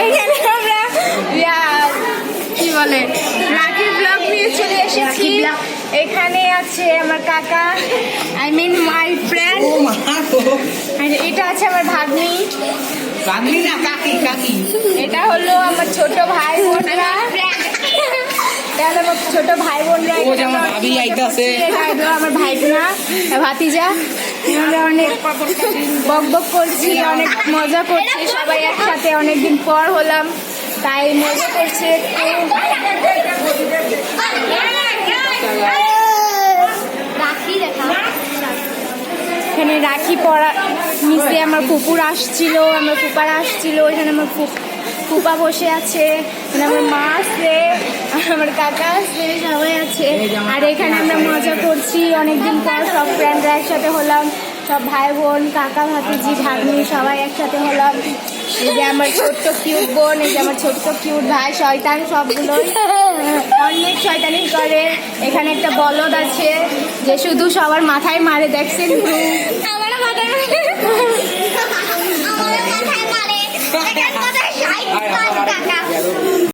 এখানে আমরা কি বলে রাখির ব্লগ নিয়ে চলে এসেছি। এখানে আছে আমার কাকা, আই মিন মাই ফ্রেন্ড, আর এটা আছে আমার ভাগ্নি। ভাগ্নি না কাকি, কাকি। এটা হলো আমার ছোট ভাই বোনরা, এটা হলো আমার ছোট ভাই বোনরা। ও যে আমার ভাবি আইতাছে। এটা হলো আমার ভাইগনা ভাতিজা। আমরা অনেক বক বক করছি, অনেক মজা করছি সবাই একসাথে, অনেকদিন পর হলাম তাই মজা করছে একটু। এখানে রাখি পরা নিচে আমার ফুপুর আসছিল, আমার ফুপার আসছিল, এখানে আমার ফুপা বসে আছে, এখানে আমার মা আছে, আমার কাকা আছে, সবাই আছে। আর এখানে আমরা মজা করছি অনেকদিন পর, সব ফ্রেন্ডরা একসাথে হলাম, সব ভাই বোন কাকা ভাতিজি ভাগ্নি সবাই একসাথে হলাম। এই যে আমার ছোট্ট কিউট বোন, এই যে আমার ছোট্ট কিউট ভাই, শয়তান সবগুলোই অনেক শয়তানি করে। এখানে একটা বলদ আছে যে শুধু সবার মাথায় মারে, দেখছেন? আমার মাথায়